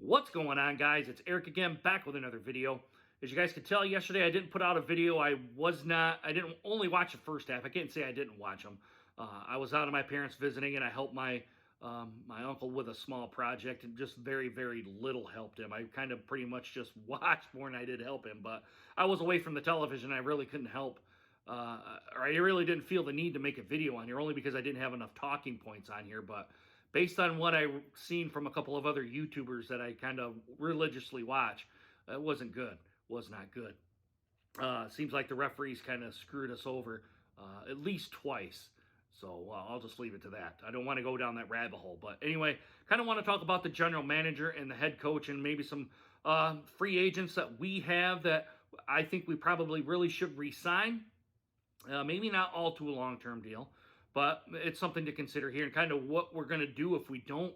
What's going on, guys? It's Eric again, back with another video. As you guys could tell, yesterday I didn't put out a video. I didn't only watch the first half. I can't say I didn't watch them. I was out of my parents visiting, and I helped my uncle with a small project, and just very, very little helped him. I kind of pretty much just watched more than I did help him, but I was away from the television. I really couldn't help, or I really didn't feel the need to make a video on here, only because I didn't have enough talking points on here, but based on what I've seen from a couple of other YouTubers that I kind of religiously watch, it wasn't good. Was not good. Seems like the referees kind of screwed us over at least twice. So I'll just leave it to that. I don't want to go down that rabbit hole. But anyway, kind of want to talk about the general manager and the head coach and maybe some free agents that we have that I think we probably really should re-sign. Maybe not all to a long-term deal, but it's something to consider here and kind of what we're going to do if we don't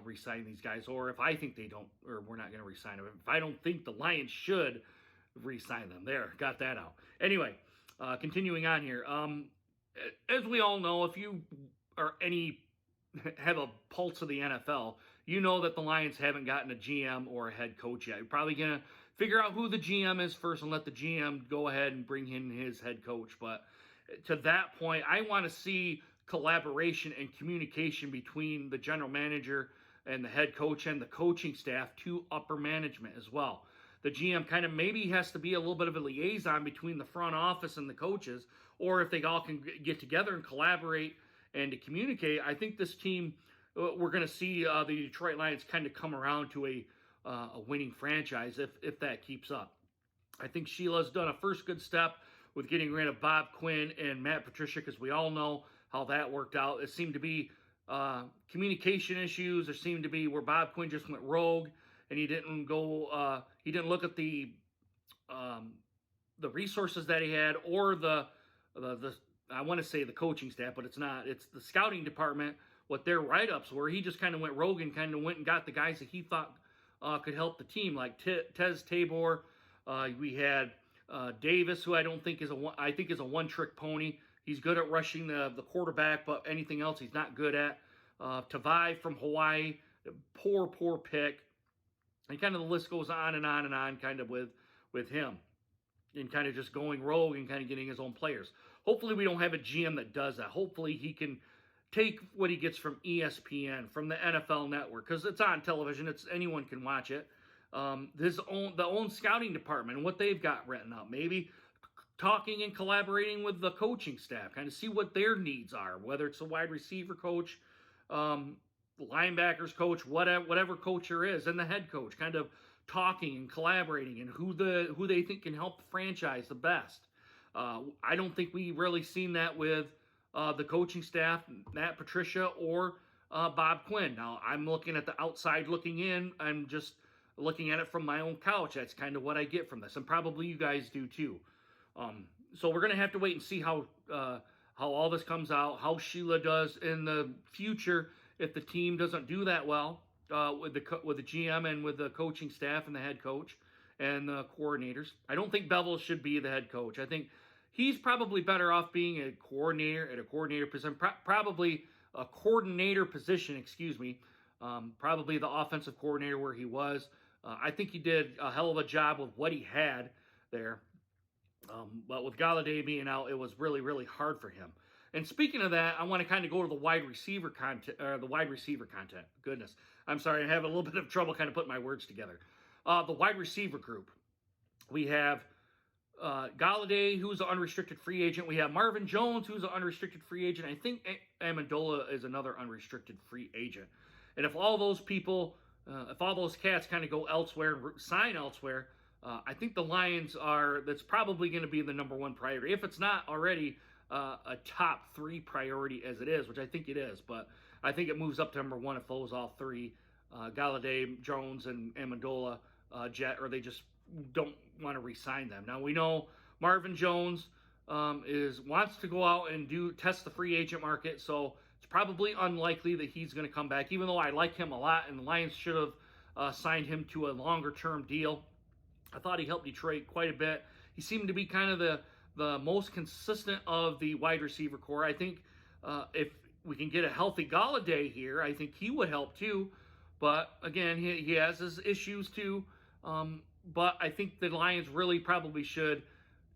re-sign these guys, or if I think they don't, or we're not going to re-sign them. If I don't think the Lions should re-sign them. There, got that out. Anyway, continuing on here. As we all know, if you have a pulse of the NFL, you know that the Lions haven't gotten a GM or a head coach yet. You're probably going to figure out who the GM is first and let the GM go ahead and bring in his head coach. But to that point, I want to see collaboration and communication between the general manager and the head coach and the coaching staff to upper management as well. The GM kind of maybe has to be a little bit of a liaison between the front office and the coaches, or if they all can get together and collaborate and to communicate, I think this team, we're going to see the Detroit Lions kind of come around to a winning franchise if that keeps up. I think Sheila's done a first good step with getting rid of Bob Quinn and Matt Patricia, because we all know how that worked out. It seemed to be communication issues. There seemed to be where Bob Quinn just went rogue, and he didn't look at the resources that he had, or the I want to say the coaching staff, but it's not. It's the scouting department, what their write-ups were. He just kind of went rogue and kind of went and got the guys that he thought could help the team, like Tez Tabor. We had Davis, who I think is a one-trick pony. He's good at rushing the quarterback, but anything else he's not good at. Tavai from Hawaii, poor pick. And kind of the list goes on and on and on kind of with him. And kind of just going rogue and kind of getting his own players. Hopefully we don't have a GM that does that. Hopefully he can take what he gets from ESPN, from the NFL Network, because it's on television. Anyone can watch it. The own scouting department and what they've got written up. Maybe talking and collaborating with the coaching staff, kind of see what their needs are, whether it's a wide receiver coach, linebackers coach, whatever coach there is, and the head coach, kind of talking and collaborating and who they think can help the franchise the best. I don't think we really seen that with the coaching staff, Matt Patricia or Bob Quinn. Now, I'm looking at the outside looking in. I'm just looking at it from my own couch. That's kind of what I get from this, and probably you guys do too. So we're going to have to wait and see how all this comes out, how Sheila does in the future if the team doesn't do that well with the GM and with the coaching staff and the head coach and the coordinators. I don't think Bevel should be the head coach. I think he's probably better off being a coordinator at a coordinator position, probably a coordinator position, excuse me, probably the offensive coordinator where he was. I think he did a hell of a job with what he had there. But with Golladay being out, it was really, really hard for him. And speaking of that, I want to kind of go to the wide receiver content. Goodness, I'm sorry, I'm having a little bit of trouble kind of putting my words together. The wide receiver group. We have Golladay, who's an unrestricted free agent. We have Marvin Jones, who's an unrestricted free agent. I think Amendola is another unrestricted free agent. And if all those people, if all those cats kind of go elsewhere and sign elsewhere, I think the Lions that's probably going to be the number one priority. If it's not already a top 3 priority as it is, which I think it is, but I think it moves up to number 1 if those all 3, Golladay, Jones, and Amendola, or they just don't want to re-sign them. Now we know Marvin Jones wants to go out and test the free agent market, so it's probably unlikely that he's going to come back, even though I like him a lot, and the Lions should have signed him to a longer-term deal. I thought he helped Detroit quite a bit. He seemed to be kind of the most consistent of the wide receiver core. I think if we can get a healthy Golladay here, I think he would help too. But again, he has his issues too. But I think the Lions really probably should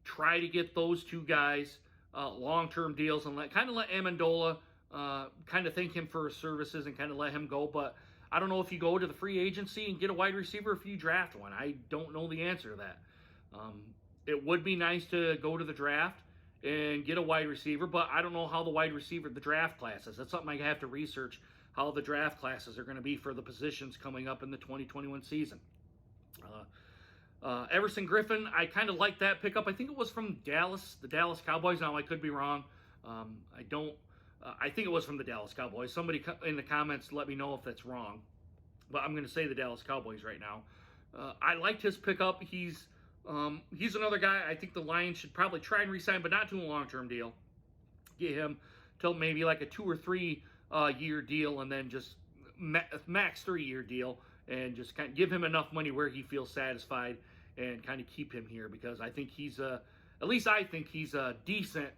try to get those two guys long-term deals and let Amendola kind of thank him for his services and kind of let him go. But I don't know if you go to the free agency and get a wide receiver if you draft one. I don't know the answer to that. It would be nice to go to the draft and get a wide receiver, but I don't know how the draft classes. That's something I have to research, how the draft classes are going to be for the positions coming up in the 2021 season. Everson Griffen, I kind of like that pickup. I think it was from the Dallas Cowboys. Now I could be wrong. I think it was from the Dallas Cowboys. Somebody in the comments let me know if that's wrong, but I'm going to say the Dallas Cowboys right now. I liked his pickup. He's another guy I think the Lions should probably try and re-sign, but not to a long-term deal. Get him till maybe like a 2 or 3 year deal, and then just max 3-year deal, and just kind of give him enough money where he feels satisfied, and kind of keep him here, because I think at least I think he's a decent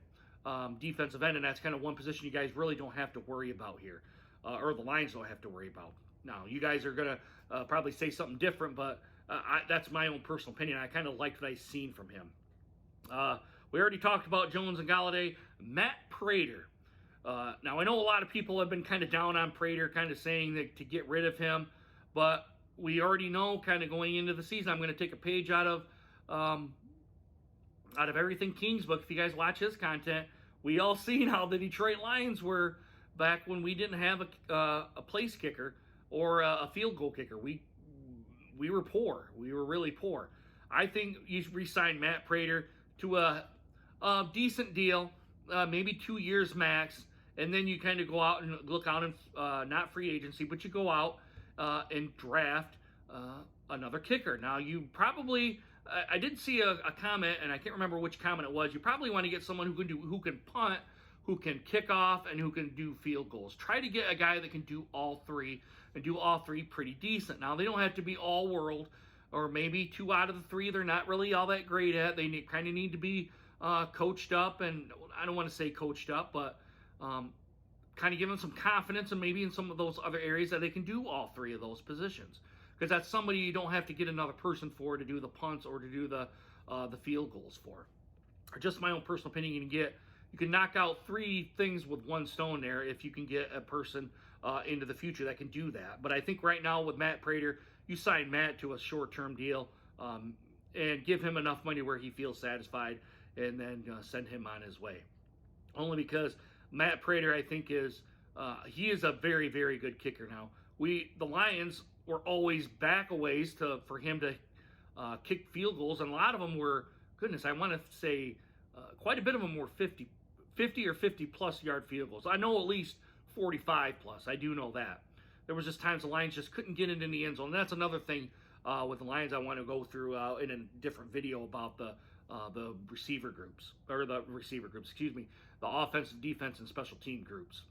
defensive end, and that's kind of one position you guys really don't have to worry about here, or the Lions don't have to worry about. Now, you guys are going to probably say something different, but that's my own personal opinion. I kind of liked what I've seen from him. We already talked about Jones and Golladay. Matt Prater. Now, I know a lot of people have been kind of down on Prater, kind of saying that to get rid of him, but we already know kind of going into the season, I'm going to take a page out of Everything King's book. If you guys watch his content, we all seen how the Detroit Lions were back when we didn't have a place kicker or a field goal kicker. We were poor. We were really poor. I think you re-sign Matt Prater to a decent deal, maybe 2 years max, and then you kind of go out and look out and not free agency, but you go out and draft another kicker. Now, you probably I did see a comment, and I can't remember which comment it was. You probably want to get someone who can punt, who can kick off, and who can do field goals. Try to get a guy that can do all three, and do all three pretty decent. Now, they don't have to be all world, or maybe 2 out of the 3 they're not really all that great at. They kind of need to be coached up, and I don't want to say coached up, but kind of give them some confidence, and maybe in some of those other areas that they can do all 3 of those positions. Because that's somebody you don't have to get another person for to do the punts or to do the field goals for. Or just my own personal opinion, you can knock out 3 things with 1 stone there if you can get a person into the future that can do that. But I think right now with Matt Prater, you sign Matt to a short-term deal and give him enough money where he feels satisfied, and then send him on his way. Only because Matt Prater, I think, he is a very, very good kicker now. The Lions were always back a ways for him to kick field goals, and a lot of them were, goodness, I want to say quite a bit of them were 50 or 50-plus yard field goals. I know at least 45-plus. I do know that. There was just times the Lions just couldn't get it in the end zone. And that's another thing with the Lions I want to go through in a different video about the receiver groups, the offensive, defense, and special team groups.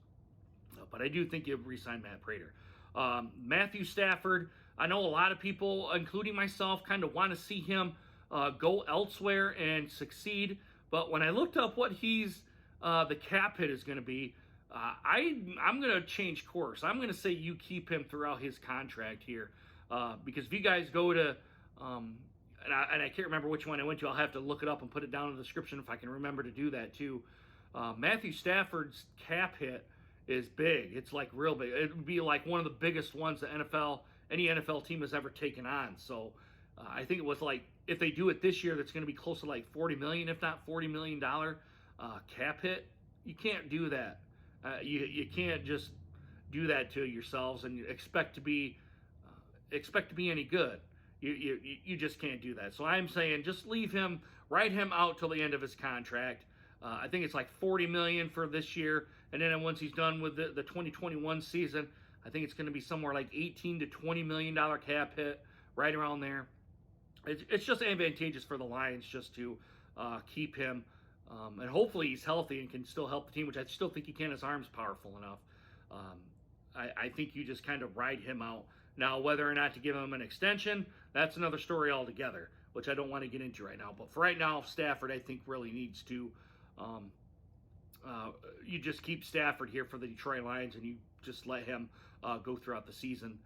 But I do think you re-sign Matt Prater. Matthew Stafford, I know a lot of people, including myself, kind of want to see him go elsewhere and succeed. But when I looked up what the cap hit is going to be, I'm going to change course. I'm going to say you keep him throughout his contract here. Because if you guys go to, and I can't remember which one I went to, I'll have to look it up and put it down in the description if I can remember to do that too. Matthew Stafford's cap hit is big. It's like real big. It would be like one of the biggest ones any NFL team has ever taken on. So I think it was like, if they do it this year, that's going to be close to like $40 million, if not $40 million cap hit. You can't do that. You can't just do that to yourselves and expect to be any good. You just can't do that. So I'm saying just write him out till the end of his contract. I think it's like $40 million for this year, and then once he's done with the 2021 season, I think it's going to be somewhere like $18 to $20 million cap hit, right around there. It's just advantageous for the Lions just to keep him, and hopefully he's healthy and can still help the team, which I still think he can. His arm's powerful enough. I think you just kind of ride him out. Now, whether or not to give him an extension, that's another story altogether, which I don't want to get into right now. But for right now, Stafford, I think, really needs to, you just keep Stafford here for the Detroit Lions, and you just let him go throughout the season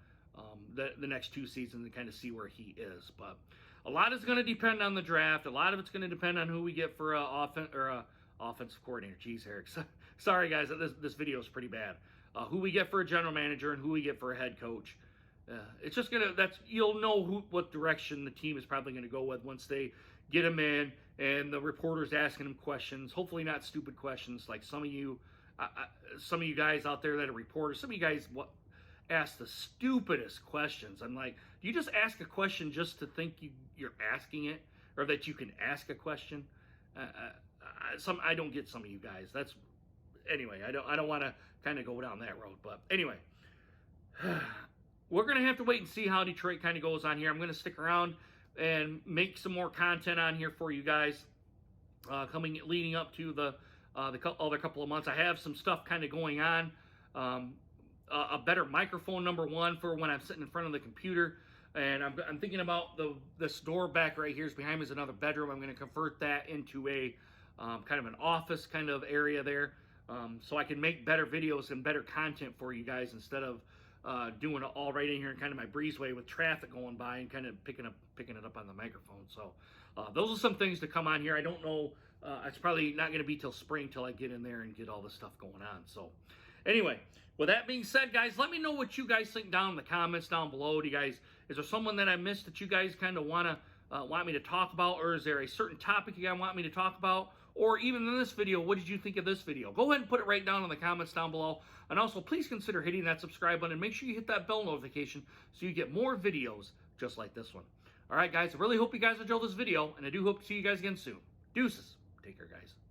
the next 2 seasons and kind of see where he is. But a lot is going to depend on the draft. A lot of it's going to depend on who we get for offensive coordinator. Jeez, Eric. Sorry, guys. This video is pretty bad. Who we get for a general manager and who we get for a head coach. It's just you'll know what direction the team is probably going to go with once they get him in and the reporters asking him questions. Hopefully not stupid questions like some of you guys out there that are reporters. Some of you guys ask the stupidest questions. I'm like, do you just ask a question just to think you're asking it, or that you can ask a question? I don't get some of you guys. Anyway. I don't want to kind of go down that road, but anyway. We're going to have to wait and see how Detroit kind of goes on here. I'm going to stick around and make some more content on here for you guys leading up to the other couple of months. I have some stuff kind of going on. A better microphone, number one, for when I'm sitting in front of the computer. And I'm thinking about this door back right here is behind me is another bedroom. I'm going to convert that into a kind of an office kind of area there. So I can make better videos and better content for you guys instead of doing it all right in here in kind of my breezeway with traffic going by and kind of picking it up on the microphone. So those are some things to come on here. I don't know. It's probably not going to be till spring till I get in there and get all this stuff going on. So anyway, with that being said, guys, let me know what you guys think down in the comments down below. Do you guys, is there someone that I missed that you guys kind of want me to talk about, or is there a certain topic you guys want me to talk about? Or even in this video, what did you think of this video? Go ahead and put it right down in the comments down below. And also, please consider hitting that subscribe button and make sure you hit that bell notification so you get more videos just like this one. All right, guys, I really hope you guys enjoyed this video, and I do hope to see you guys again soon. Deuces. Take care, guys.